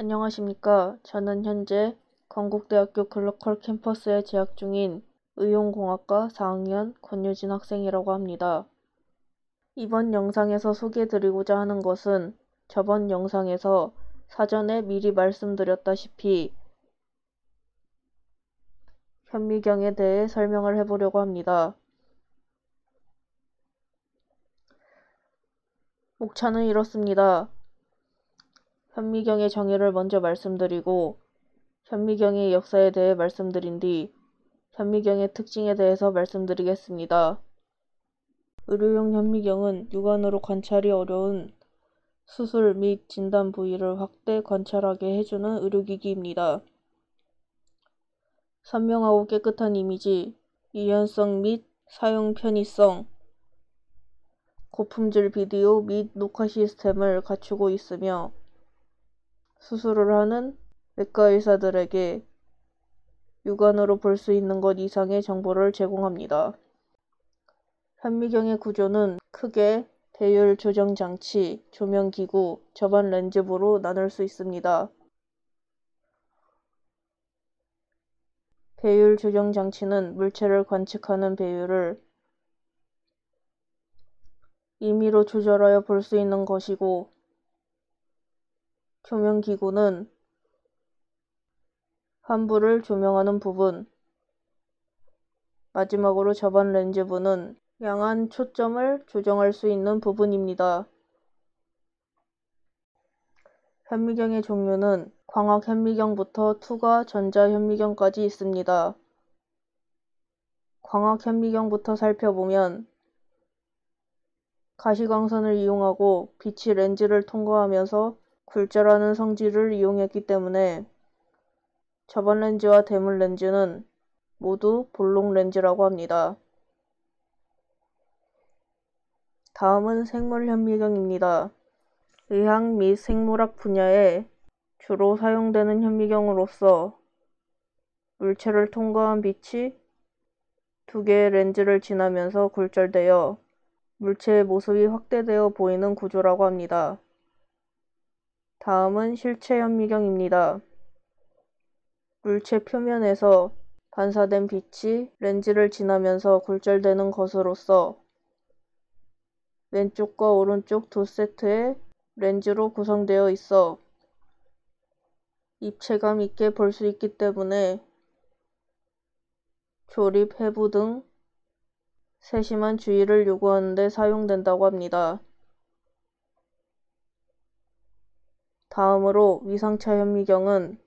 안녕하십니까. 저는 현재 건국대학교 글로컬 캠퍼스에 재학 중인 의용공학과 4학년 권유진 학생이라고 합니다. 이번 영상에서 소개해드리고자 하는 것은 저번 영상에서 사전에 미리 말씀드렸다시피 현미경에 대해 설명을 해보려고 합니다. 목차는 이렇습니다. 현미경의 정의를 먼저 말씀드리고 현미경의 역사에 대해 말씀드린 뒤 현미경의 특징에 대해서 말씀드리겠습니다. 의료용 현미경은 육안으로 관찰이 어려운 수술 및 진단 부위를 확대 관찰하게 해주는 의료기기입니다. 선명하고 깨끗한 이미지, 유연성 및 사용 편의성, 고품질 비디오 및 녹화 시스템을 갖추고 있으며 수술을 하는 외과 의사들에게 육안으로 볼 수 있는 것 이상의 정보를 제공합니다. 현미경의 구조는 크게 배율 조정 장치, 조명기구, 접안 렌즈부로 나눌 수 있습니다. 배율 조정 장치는 물체를 관측하는 배율을 임의로 조절하여 볼 수 있는 것이고, 조명기구는 환부를 조명하는 부분, 마지막으로 접안 렌즈부는 양안 초점을 조정할 수 있는 부분입니다. 현미경의 종류는 광학 현미경부터 투과 전자 현미경까지 있습니다. 광학 현미경부터 살펴보면 가시광선을 이용하고 빛이 렌즈를 통과하면서 굴절하는 성질을 이용했기 때문에 접안 렌즈와 대문 렌즈는 모두 볼록 렌즈라고 합니다. 다음은 생물 현미경입니다. 의학 및 생물학 분야에 주로 사용되는 현미경으로서 물체를 통과한 빛이 두 개의 렌즈를 지나면서 굴절되어 물체의 모습이 확대되어 보이는 구조라고 합니다. 다음은 실체 현미경입니다. 물체 표면에서 반사된 빛이 렌즈를 지나면서 굴절되는 것으로서 왼쪽과 오른쪽 두 세트의 렌즈로 구성되어 있어 입체감 있게 볼 수 있기 때문에 조립, 해부 등 세심한 주의를 요구하는 데 사용된다고 합니다. 다음으로 위상차 현미경은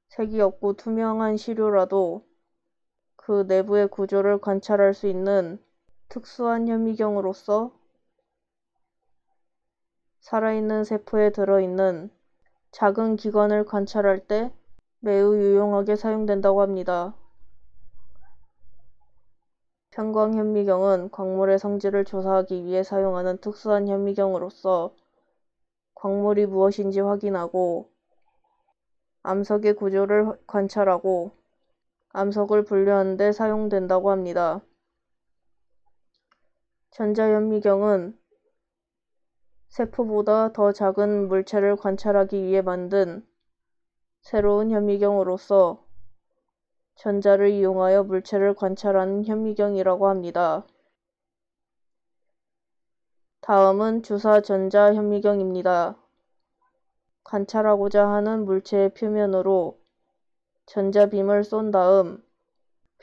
색이 없고 투명한 시료라도 그 내부의 구조를 관찰할 수 있는 특수한 현미경으로서 살아있는 세포에 들어있는 작은 기관을 관찰할 때 매우 유용하게 사용된다고 합니다. 편광 현미경은 광물의 성질을 조사하기 위해 사용하는 특수한 현미경으로서 광물이 무엇인지 확인하고 암석의 구조를 관찰하고 암석을 분류하는 데 사용된다고 합니다. 전자현미경은 세포보다 더 작은 물체를 관찰하기 위해 만든 새로운 현미경으로서 전자를 이용하여 물체를 관찰하는 현미경이라고 합니다. 다음은 주사 전자 현미경입니다. 관찰하고자 하는 물체의 표면으로 전자빔을 쏜 다음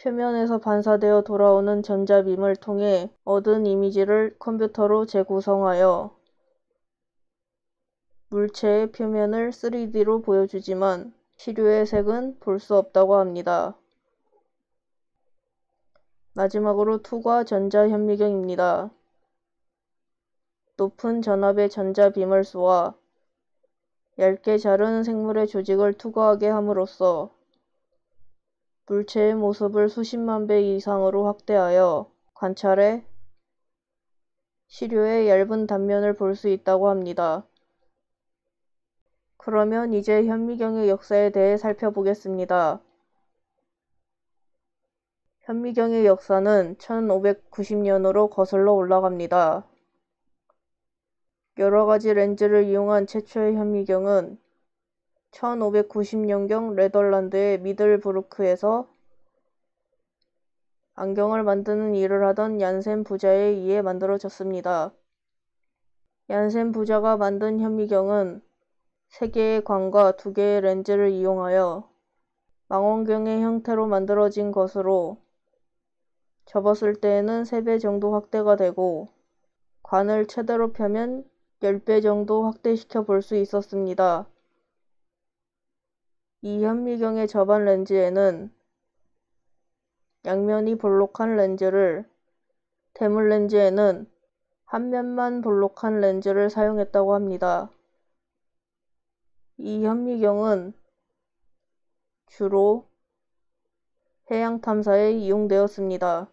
표면에서 반사되어 돌아오는 전자빔을 통해 얻은 이미지를 컴퓨터로 재구성하여 물체의 표면을 3D로 보여주지만 시료의 색은 볼 수 없다고 합니다. 마지막으로 투과 전자 현미경입니다. 높은 전압의 전자빔을 쏘아 얇게 자른 생물의 조직을 투과하게 함으로써 물체의 모습을 수십만 배 이상으로 확대하여 관찰해 시료의 얇은 단면을 볼 수 있다고 합니다. 그러면 이제 현미경의 역사에 대해 살펴보겠습니다. 현미경의 역사는 1590년으로 거슬러 올라갑니다. 여러 가지 렌즈를 이용한 최초의 현미경은 1590년경 네덜란드의 미들부르크에서 안경을 만드는 일을 하던 얀센 부자에 의해 만들어졌습니다. 얀센 부자가 만든 현미경은 3개의 관과 2개의 렌즈를 이용하여 망원경의 형태로 만들어진 것으로 접었을 때에는 3배 정도 확대가 되고 관을 최대로 펴면 10배 정도 확대시켜 볼 수 있었습니다. 이 현미경의 접안 렌즈에는 양면이 볼록한 렌즈를, 대물 렌즈에는 한 면만 볼록한 렌즈를 사용했다고 합니다. 이 현미경은 주로 해양 탐사에 이용되었습니다.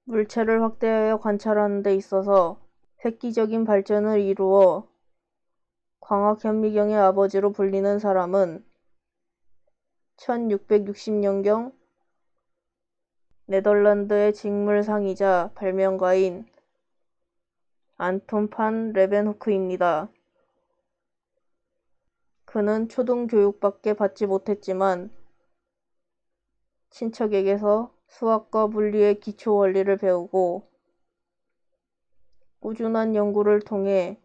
물체를 확대하여 관찰하는 데 있어서 획기적인 발전을 이루어 광학 현미경의 아버지로 불리는 사람은 1660년경 네덜란드의 직물상이자 발명가인 안톤 판 레벤호크입니다. 그는 초등교육밖에 받지 못했지만 친척에게서 수학과 물리의 기초 원리를 배우고 꾸준한 연구를 통해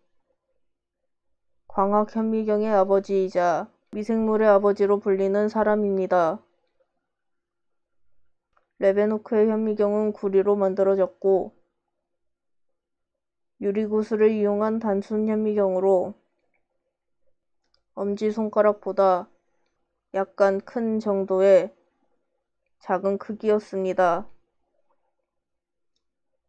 광학 현미경의 아버지이자 미생물의 아버지로 불리는 사람입니다. 레벤호크의 현미경은 구리로 만들어졌고 유리구슬을 이용한 단순 현미경으로 엄지손가락보다 약간 큰 정도의 작은 크기였습니다.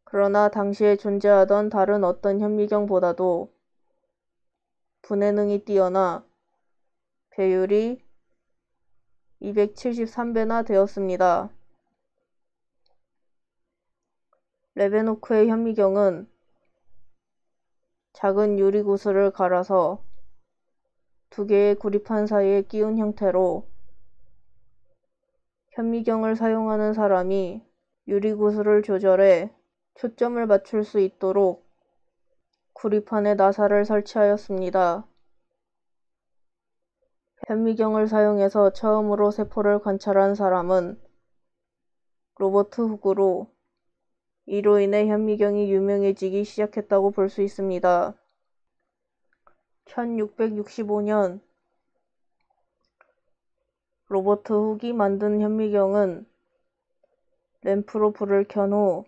그러나 당시에 존재하던 다른 어떤 현미경보다도 분해능이 뛰어나 배율이 273배나 되었습니다. 레벤호크의 현미경은 작은 유리구슬을 갈아서 2개의 구리판 사이에 끼운 형태로 현미경을 사용하는 사람이 유리구슬을 조절해 초점을 맞출 수 있도록 구리판에 나사를 설치하였습니다. 현미경을 사용해서 처음으로 세포를 관찰한 사람은 로버트 훅으로 이로 인해 현미경이 유명해지기 시작했다고 볼 수 있습니다. 1665년 로버트 훅이 만든 현미경은 램프로 불을 켠 후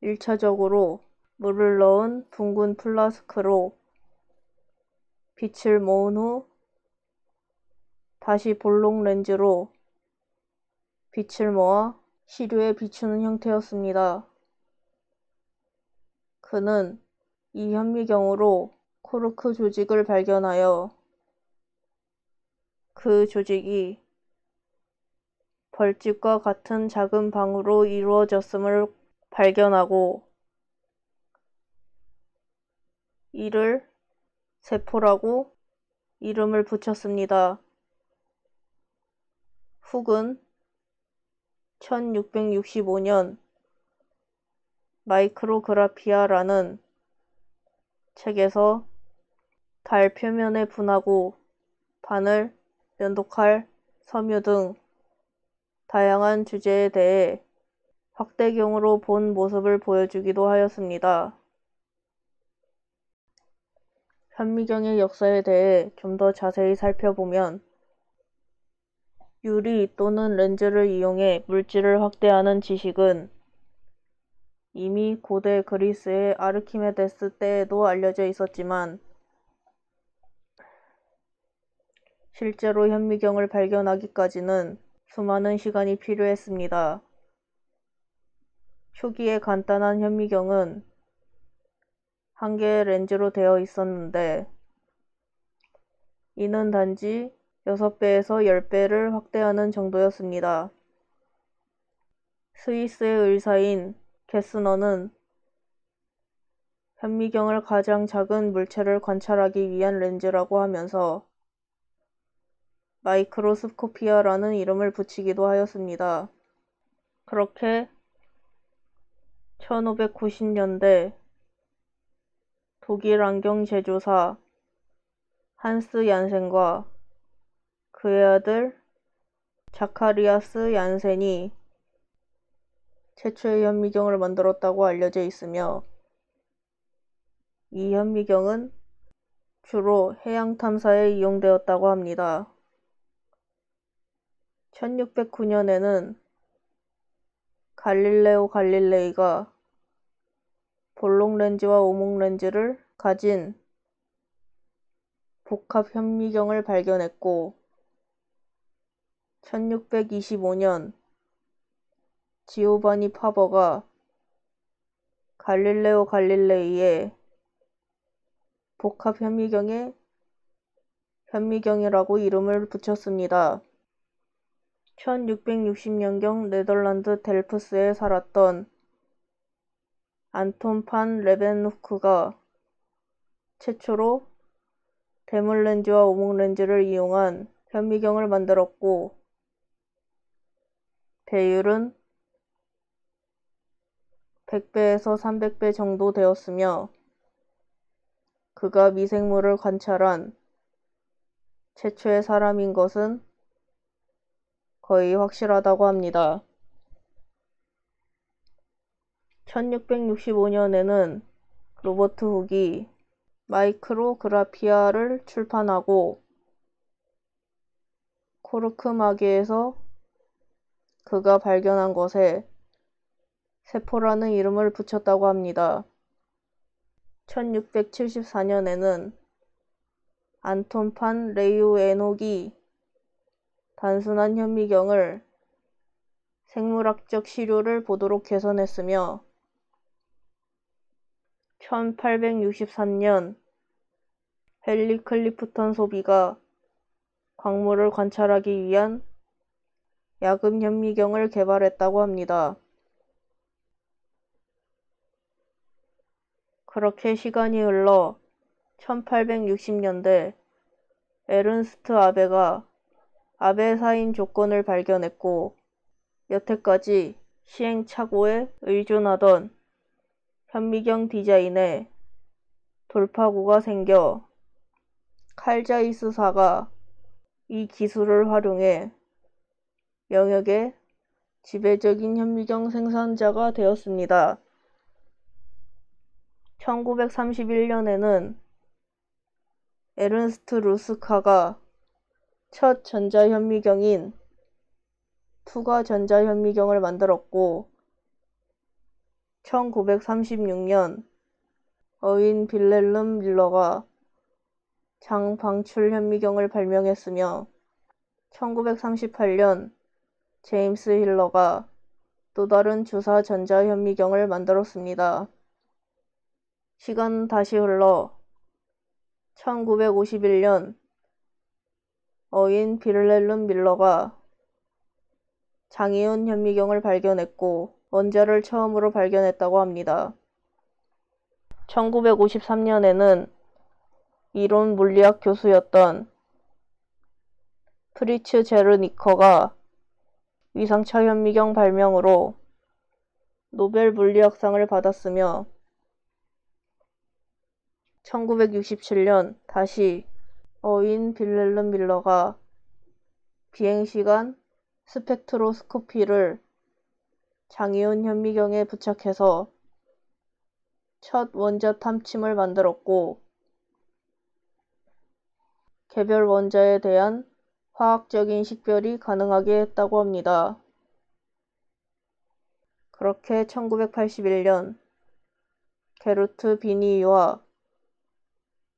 1차적으로 물을 넣은 둥근 플라스크로 빛을 모은 후 다시 볼록 렌즈로 빛을 모아 시류에 비추는 형태였습니다. 그는 이 현미경으로 코르크 조직을 발견하여 그 조직이 벌집과 같은 작은 방으로 이루어졌음을 발견하고 이를 세포라고 이름을 붙였습니다. 훅은 1665년 마이크로그라피아라는 책에서 달 표면의 분하고 바늘, 면도칼, 섬유 등 다양한 주제에 대해 확대경으로 본 모습을 보여주기도 하였습니다. 현미경의 역사에 대해 좀 더 자세히 살펴보면 유리 또는 렌즈를 이용해 물질을 확대하는 지식은 이미 고대 그리스의 아르키메데스 때에도 알려져 있었지만 실제로 현미경을 발견하기까지는 수많은 시간이 필요했습니다. 초기에 간단한 현미경은 한 개의 렌즈로 되어 있었는데 이는 단지 6배에서 10배를 확대하는 정도였습니다. 스위스의 의사인 게스너는 현미경을 가장 작은 물체를 관찰하기 위한 렌즈라고 하면서 마이크로스코피아라는 이름을 붙이기도 하였습니다. 그렇게 1590년대 독일 안경 제조사 한스 얀센과 그의 아들 자카리아스 얀센이 최초의 현미경을 만들었다고 알려져 있으며, 이 현미경은 주로 해양 탐사에 이용되었다고 합니다. 1609년에는 갈릴레오 갈릴레이가 볼록 렌즈와 오목 렌즈를 가진 복합 현미경을 발견했고, 1625년 지오바니 파버가 갈릴레오 갈릴레이의 복합 현미경에 현미경이라고 이름을 붙였습니다. 1660년경 네덜란드 델프스에 살았던 안톤 판 레벤후크가 최초로 대물 렌즈와 오목 렌즈를 이용한 현미경을 만들었고, 배율은 100배에서 300배 정도 되었으며, 그가 미생물을 관찰한 최초의 사람인 것은 거의 확실하다고 합니다. 1665년에는 로버트 훅이 마이크로그라피아를 출판하고, 코르크마게에서 그가 발견한 것에 세포라는 이름을 붙였다고 합니다. 1674년에는 안톤 판 레유에녹이 단순한 현미경을 생물학적 시료를 보도록 개선했으며, 1863년 헨리 클리프턴 소비가 광물을 관찰하기 위한 야금 현미경을 개발했다고 합니다. 그렇게 시간이 흘러 1860년대 에른스트 아베가 아베사인 조건을 발견했고, 여태까지 시행착오에 의존하던 현미경 디자인에 돌파구가 생겨 칼 자이스사가 이 기술을 활용해 영역의 지배적인 현미경 생산자가 되었습니다. 1931년에는 에른스트 루스카가 첫 전자현미경인 투가 전자현미경을 만들었고, 1936년 어윈 빌렐름 밀러가 장방출 현미경을 발명했으며, 1938년 제임스 힐러가 또 다른 주사 전자현미경을 만들었습니다. 시간은 다시 흘러 1951년 어윈 빌렐름 밀러가 장이온 현미경을 발견했고, 원자를 처음으로 발견했다고 합니다. 1953년에는 이론 물리학 교수였던 프리츠 제르니커가 위상차 현미경 발명으로 노벨 물리학상을 받았으며, 1967년 다시 어윈 빌렐름 밀러가 비행시간 스펙트로스코피를 장이온 현미경에 부착해서 첫 원자 탐침을 만들었고, 개별 원자에 대한 화학적인 식별이 가능하게 했다고 합니다. 그렇게 1981년 게르트 비니와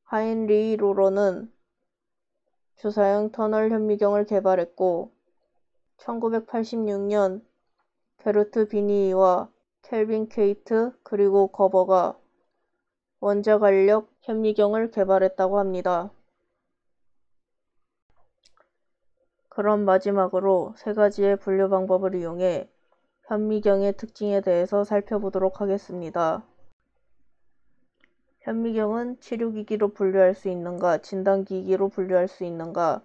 하인리히 로러는 주사형 터널 현미경을 개발했고, 1986년 게르트 비니와 켈빈 케이트 그리고 거버가 원자간력 현미경을 개발했다고 합니다. 그럼 마지막으로 세 가지의 분류 방법을 이용해 현미경의 특징에 대해서 살펴보도록 하겠습니다. 현미경은 치료기기로 분류할 수 있는가, 진단기기로 분류할 수 있는가,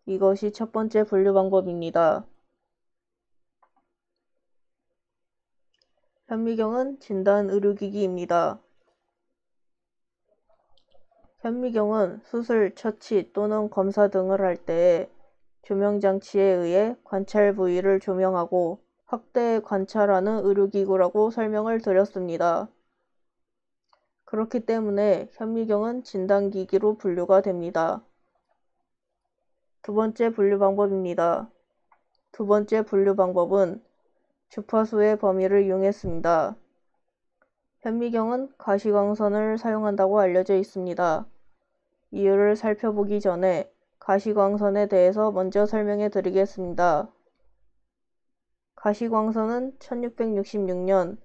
이것이 첫 번째 분류 방법입니다. 현미경은 진단 의료기기입니다. 현미경은 수술, 처치 또는 검사 등을 할 때에 조명장치에 의해 관찰 부위를 조명하고 확대 관찰하는 의료기구라고 설명을 드렸습니다. 그렇기 때문에 현미경은 진단기기로 분류가 됩니다. 두 번째 분류 방법입니다. 두 번째 분류 방법은 주파수의 범위를 이용했습니다. 현미경은 가시광선을 사용한다고 알려져 있습니다. 이유를 살펴보기 전에 가시광선에 대해서 먼저 설명해 드리겠습니다. 가시광선은 1666년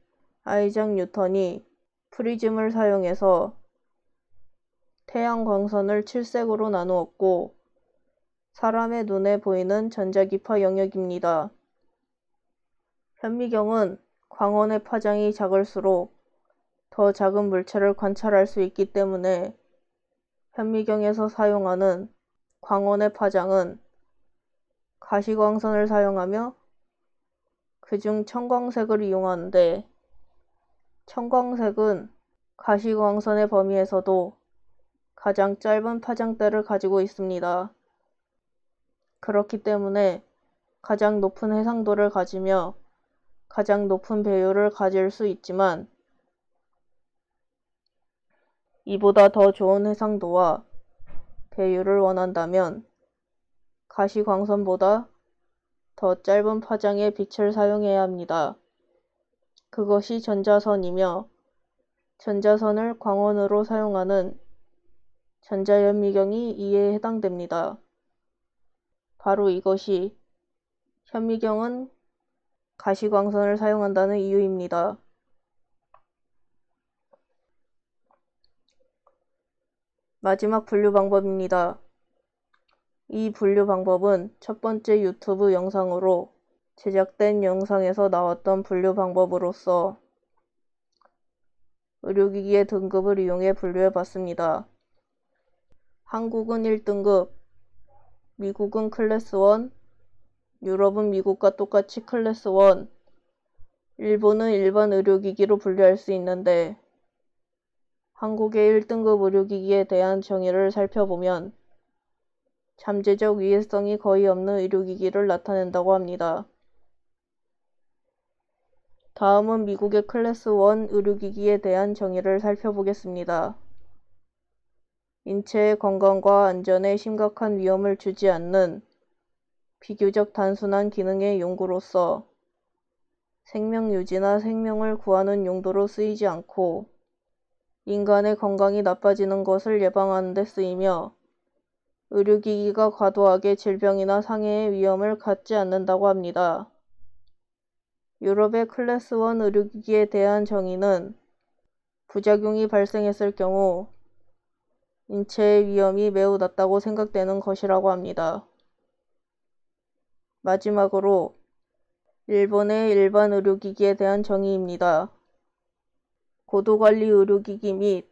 아이작 뉴턴이 프리즘을 사용해서 태양광선을 7색으로 나누었고 사람의 눈에 보이는 전자기파 영역입니다. 현미경은 광원의 파장이 작을수록 더 작은 물체를 관찰할 수 있기 때문에 현미경에서 사용하는 광원의 파장은 가시광선을 사용하며 그중 청광색을 이용하는데 청광색은 가시광선의 범위에서도 가장 짧은 파장대를 가지고 있습니다. 그렇기 때문에 가장 높은 해상도를 가지며 가장 높은 배율을 가질 수 있지만 이보다 더 좋은 해상도와 배율을 원한다면 가시광선보다 더 짧은 파장의 빛을 사용해야 합니다. 그것이 전자선이며 전자선을 광원으로 사용하는 전자현미경이 이에 해당됩니다. 바로 이것이 현미경은 가시광선을 사용한다는 이유입니다. 마지막 분류 방법입니다. 이 분류 방법은 첫 번째 유튜브 영상으로 제작된 영상에서 나왔던 분류 방법으로서 의료기기의 등급을 이용해 분류해 봤습니다. 한국은 1등급, 미국은 클래스 1, 유럽은 미국과 똑같이 클래스 1, 일본은 일반 의료기기로 분류할 수 있는데 한국의 1등급 의료기기에 대한 정의를 살펴보면 잠재적 위해성이 거의 없는 의료기기를 나타낸다고 합니다. 다음은 미국의 클래스 1 의료기기에 대한 정의를 살펴보겠습니다. 인체의 건강과 안전에 심각한 위험을 주지 않는 비교적 단순한 기능의 용구로서 생명 유지나 생명을 구하는 용도로 쓰이지 않고 인간의 건강이 나빠지는 것을 예방하는 데 쓰이며 의료기기가 과도하게 질병이나 상해의 위험을 갖지 않는다고 합니다. 유럽의 클래스 1 의료기기에 대한 정의는 부작용이 발생했을 경우 인체의 위험이 매우 낮다고 생각되는 것이라고 합니다. 마지막으로 일본의 일반 의료기기에 대한 정의입니다. 고도관리 의료기기 및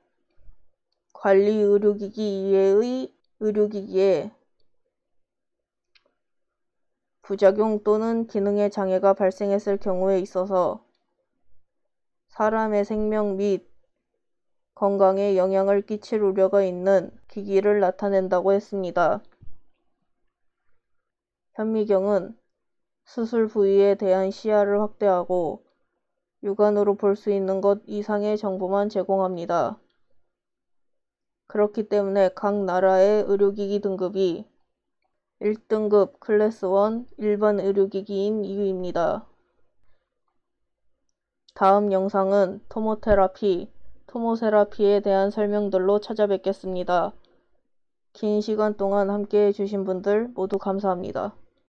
관리 의료기기 이외의 의료기기에 부작용 또는 기능의 장애가 발생했을 경우에 있어서 사람의 생명 및 건강에 영향을 끼칠 우려가 있는 기기를 나타낸다고 했습니다. 현미경은 수술 부위에 대한 시야를 확대하고 육안으로 볼 수 있는 것 이상의 정보만 제공합니다. 그렇기 때문에 각 나라의 의료기기 등급이 1등급 클래스 1 일반 의료기기인 이유입니다. 다음 영상은 토모세라피에 대한 설명들로 찾아뵙겠습니다. 긴 시간 동안 함께해 주신 분들 모두 감사합니다.